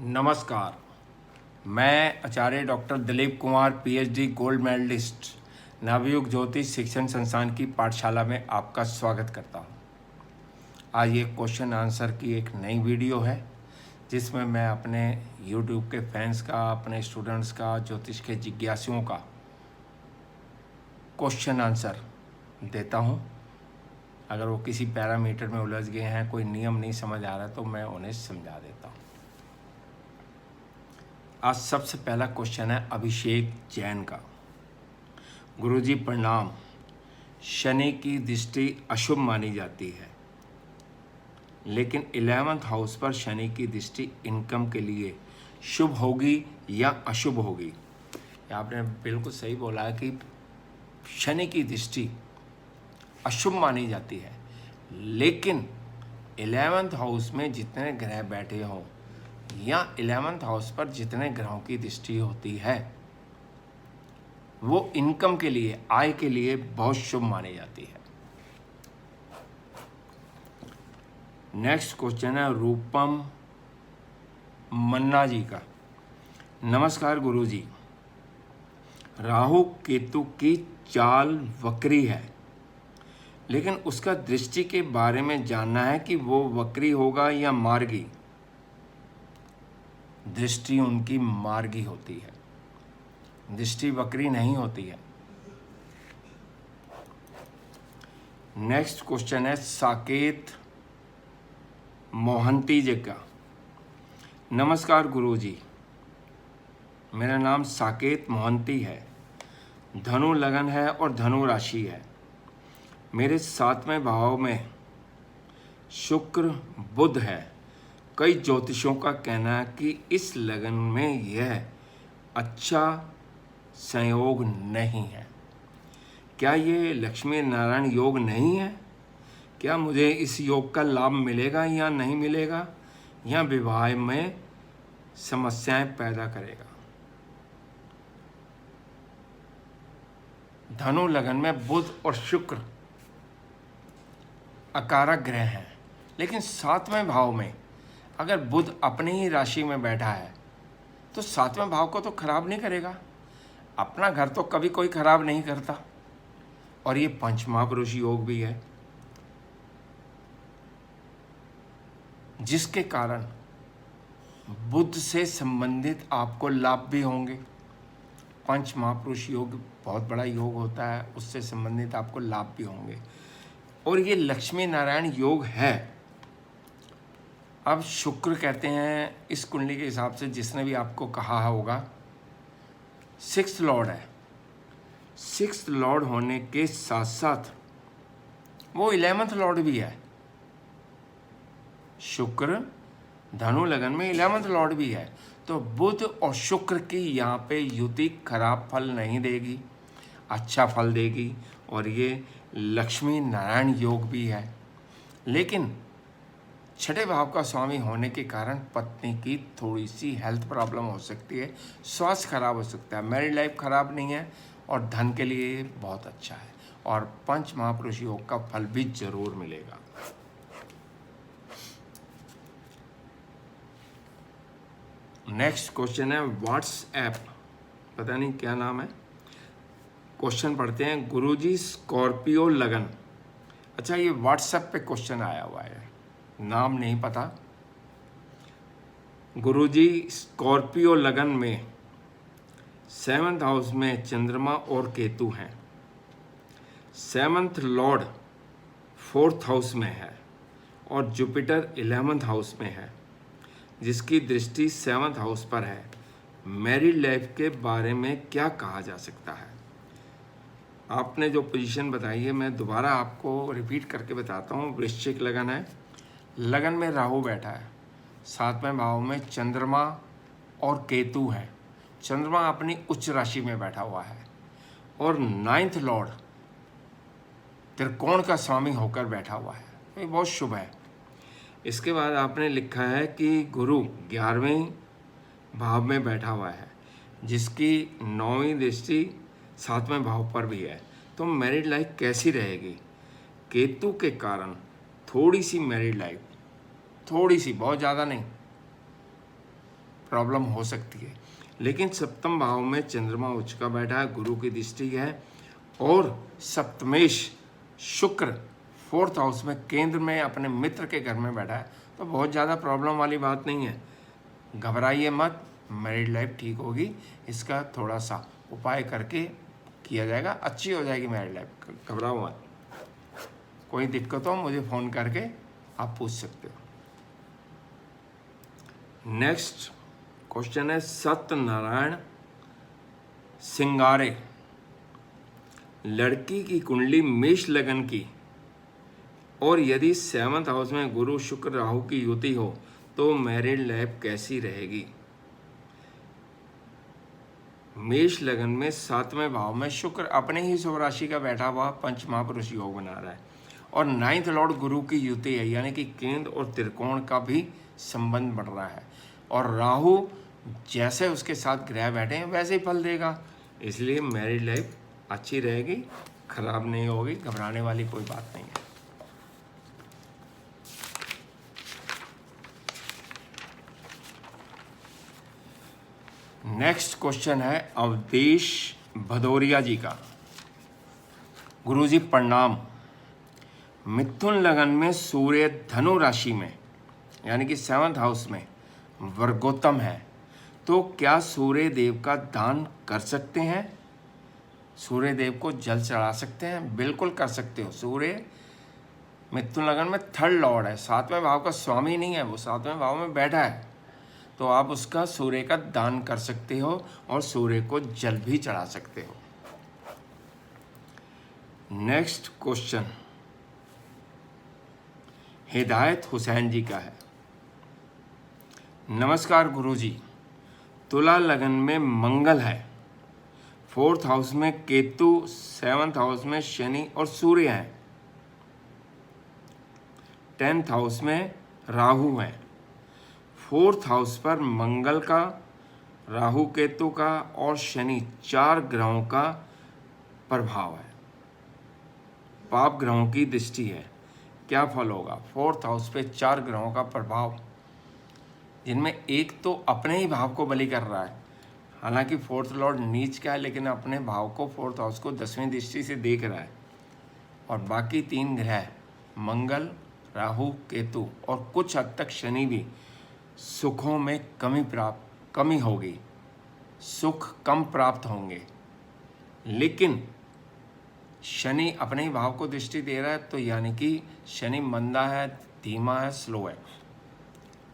नमस्कार। मैं Acharya doctor Dilip Kumar PhD gold medalist Navyug Jyotish Shikshan संस्थान की पाठशाला में आपका स्वागत करता हूं। आज ये क्वेश्चन आंसर की एक नई वीडियो है जिसमें मैं अपने YouTube के फैंस का, अपने स्टूडेंट्स का, ज्योतिष के जिज्ञासुओं का क्वेश्चन आंसर देता हूं। अगर वो किसी पैरामीटर में उलझ गए हैं, कोई नियम नहीं समझ आ रहा, तो मैं उन्हें समझा देता हूं। आज सबसे पहला क्वेश्चन है अभिषेक जैन का। गुरुजी प्रणाम। शनि की दृष्टि अशुभ मानी जाती है, लेकिन 11th हाउस पर शनि की दृष्टि इनकम के लिए शुभ होगी या अशुभ होगी? आपने बिल्कुल सही बोला है कि शनि की दृष्टि अशुभ मानी जाती है, लेकिन 11th हाउस में जितने ग्रह बैठे हों या 11th हाउस पर जितने ग्रहों की दृष्टि होती है वो इनकम के लिए, आय के लिए बहुत शुभ मानी जाती है। नेक्स्ट क्वेश्चन है रूपम मन्ना जी का। नमस्कार गुरुजी, राहु केतु की चाल वक्री है, लेकिन उसका दृष्टि के बारे में जानना है कि वो वक्री होगा या मार्गी। दृष्टि उनकी मार्गी होती है, दृष्टि वक्री नहीं होती है। नेक्स्ट क्वेश्चन है साकेत मोहंती जी का। नमस्कार गुरुजी, मेरा नाम साकेत मोहंती है। धनु लगन है और धनु राशि है। मेरे 7वें भाव में शुक्र बुध है। कई ज्योतिषों का कहना है कि इस लगन में यह अच्छा संयोग नहीं है। क्या ये लक्ष्मी नारायण योग नहीं है? क्या मुझे इस योग का लाभ मिलेगा या नहीं मिलेगा, या विवाह में समस्याएं पैदा करेगा? धनु लगन में बुध और शुक्र अकारक ग्रह हैं, लेकिन 7वें भाव में अगर बुध अपनी ही राशि में बैठा है तो 7वें भाव को तो खराब नहीं करेगा। अपना घर तो कभी कोई खराब नहीं करता। और ये पंचमहापुरुष योग भी है, जिसके कारण बुध से संबंधित आपको लाभ भी होंगे। पंचमहापुरुष योग बहुत बड़ा योग होता है, उससे संबंधित आपको लाभ भी होंगे। और ये लक्ष्मी नारायण योग है। अब शुक्र कहते हैं इस कुंडली के हिसाब से, जिसने भी आपको कहा होगा, 6th लॉर्ड है। 6th लॉर्ड होने के साथ साथ वो 11th लॉर्ड भी है। शुक्र धनु लगन में 11th लॉर्ड भी है, तो बुध और शुक्र की यहाँ पे युति खराब फल नहीं देगी, अच्छा फल देगी। और ये लक्ष्मी नारायण योग भी है, लेकिन 6ठे भाव का स्वामी होने के कारण पत्नी की थोड़ी सी हेल्थ प्रॉब्लम हो सकती है, स्वास्थ्य खराब हो सकता है। मैरिड लाइफ खराब नहीं है और धन के लिए बहुत अच्छा है, और पंच महापुरुष योग का फल भी जरूर मिलेगा। नेक्स्ट क्वेश्चन है व्हाट्सएप, पता नहीं क्या नाम है। क्वेश्चन पढ़ते हैं। गुरुजी स्कॉर्पियो लगन। अच्छा, ये व्हाट्सएप पे क्वेश्चन आया हुआ है, नाम नहीं पता। गुरुजी स्कॉर्पियो लगन में 7th हाउस में चंद्रमा और केतु हैं। 7th लॉर्ड 4th हाउस में है और जुपिटर 11th हाउस में है, जिसकी दृष्टि 7th हाउस पर है। मैरिड लाइफ के बारे में क्या कहा जा सकता है? आपने जो पोजीशन बताई है, मैं दोबारा आपको रिपीट करके बताता हूँ। वृश्चिक लगन है, लगन में राहु बैठा है, 7वें भाव में चंद्रमा और केतु है। चंद्रमा अपनी उच्च राशि में बैठा हुआ है और 9th लॉर्ड त्रिकोण का स्वामी होकर बैठा हुआ है, ये बहुत शुभ है। इसके बाद आपने लिखा है कि गुरु 11वें भाव में बैठा हुआ है, जिसकी 9वीं दृष्टि 7वें भाव पर भी है। तो मैरिड लाइफ कैसी रहेगी? केतु के कारण थोड़ी सी मैरिड लाइफ, थोड़ी सी, बहुत ज़्यादा नहीं, प्रॉब्लम हो सकती है। लेकिन सप्तम भाव में चंद्रमा उच्च का बैठा है, गुरु की दृष्टि है, और सप्तमेश शुक्र 4th हाउस में केंद्र में अपने मित्र के घर में बैठा है, तो बहुत ज़्यादा प्रॉब्लम वाली बात नहीं है। घबराइए मत, मैरिड लाइफ ठीक होगी। इसका थोड़ा सा उपाय करके किया जाएगा, अच्छी हो जाएगी मैरिड लाइफ, घबराओ मत। कोई दिक्कत हो मुझे फ़ोन करके आप पूछ सकते हो। नेक्स्ट क्वेश्चन है सत्यनारायण सिंगारे, लड़की की कुंडली मेष लगन की, और यदि 7th हाउस में गुरु शुक्र राहु की युति हो तो मैरिड लाइफ कैसी रहेगी। मेष लगन में 7वें भाव में शुक्र अपने ही शुभ राशि का बैठा हुआ पंच महापुरुष योग बना रहा है, और 9th लॉर्ड गुरु की युति है, यानी कि केंद्र और त्रिकोण का भी संबंध बढ़ रहा है, और राहु जैसे उसके साथ ग्रह बैठे हैं वैसे ही फल देगा। इसलिए मैरिड लाइफ अच्छी रहेगी, खराब नहीं होगी, घबराने वाली कोई बात नहीं है। नेक्स्ट क्वेश्चन है अवधेश भदौरिया जी का। गुरुजी प्रणाम। मिथुन लगन में सूर्य धनु राशि में यानी कि 7th हाउस में वर्गोत्तम है, तो क्या सूर्य देव का दान कर सकते हैं? सूर्य देव को जल चढ़ा सकते हैं? बिल्कुल कर सकते हो। सूर्य मिथुन लगन में 3rd लॉर्ड है, 7वें भाव का स्वामी नहीं है, वो 7वें भाव में बैठा है, तो आप उसका सूर्य का दान कर सकते हो और सूर्य को जल भी चढ़ा सकते हो। नेक्स्ट क्वेश्चन हिदायत हुसैन जी का है। नमस्कार गुरुजी, तुला लगन में मंगल है, 4th हाउस में केतु, 7th हाउस में शनि और सूर्य है, 10th हाउस में राहु है। 4th हाउस पर मंगल का, राहु केतु का और शनि 4 ग्रहों का प्रभाव है, पाप ग्रहों की दृष्टि है। क्या फल होगा? 4th हाउस पे 4 ग्रहों का प्रभाव, जिनमें एक तो अपने ही भाव को बलि कर रहा है, हालांकि 4th लॉर्ड नीच का है, लेकिन अपने भाव को 4th हाउस को 10वीं दृष्टि से देख रहा है, और बाकी 3 ग्रह मंगल, राहु, केतु और कुछ हद तक शनि भी सुखों में कमी होगी, सुख कम प्राप्त होंगे। लेकिन शनि अपने ही भाव को दृष्टि दे रहा है, तो यानी कि शनि मंदा है, धीमा है, स्लो है।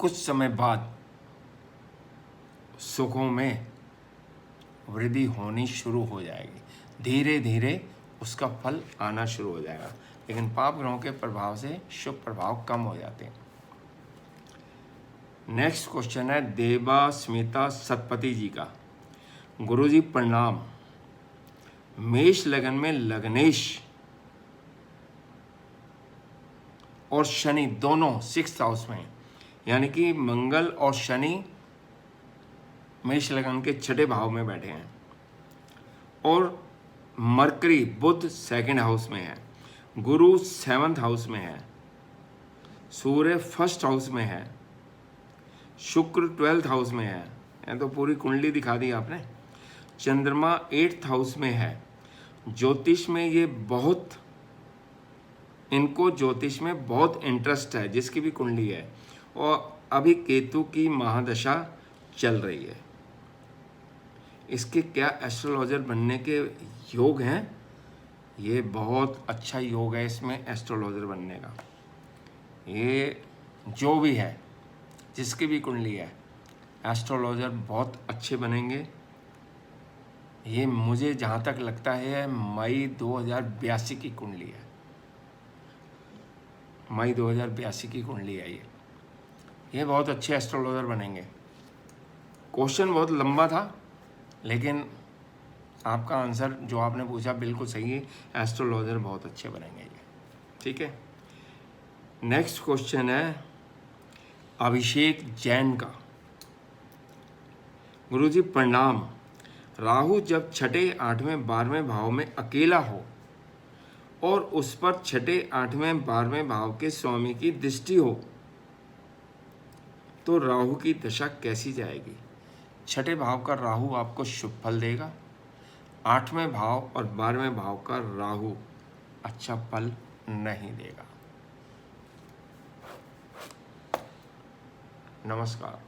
कुछ समय बाद सुखों में वृद्धि होनी शुरू हो जाएगी, धीरे धीरे उसका फल आना शुरू हो जाएगा, लेकिन पाप ग्रहों के प्रभाव से शुभ प्रभाव कम हो जाते हैं। नेक्स्ट क्वेश्चन है देवा स्मिता सतपति जी का। गुरुजी प्रणाम। मेष लगन में लग्नेश और शनि दोनों 6th हाउस में, यानी कि मंगल और शनि मेष लगन के 6ठे भाव में बैठे हैं, और मरकरी बुध 2nd हाउस में है, गुरु 7th हाउस में है, सूर्य 1st हाउस में है, शुक्र 12th हाउस में है, ये तो पूरी कुंडली दिखा दी आपने। चंद्रमा 8th हाउस में है। ज्योतिष में ये बहुत, इनको ज्योतिष में बहुत इंटरेस्ट है, जिसकी भी कुंडली है, और अभी केतु की महादशा चल रही है। इसके क्या एस्ट्रोलॉजर बनने के योग हैं? ये बहुत अच्छा योग है इसमें एस्ट्रोलॉजर बनने का। ये जो भी है, जिसकी भी कुंडली है, एस्ट्रोलॉजर बहुत अच्छे बनेंगे। ये मुझे जहाँ तक लगता है मई 2082 की कुंडली है, मई 2082 की कुंडली है ये बहुत अच्छे एस्ट्रोलॉजर बनेंगे। क्वेश्चन बहुत लंबा था, लेकिन आपका आंसर जो आपने पूछा बिल्कुल सही है, एस्ट्रोलॉजर बहुत अच्छे बनेंगे ये। ठीक है। नेक्स्ट क्वेश्चन है अभिषेक जैन का। गुरुजी प्रणाम। राहु जब 6ठे, 8वें, 12वें भाव में अकेला हो और उस पर 6ठे, 8वें, 12वें भाव के स्वामी की दृष्टि हो, तो राहु की दशा कैसी जाएगी? छठे भाव का राहु आपको शुभ फल देगा। 8वें भाव और 12वें भाव का राहु अच्छा फल नहीं देगा। नमस्कार।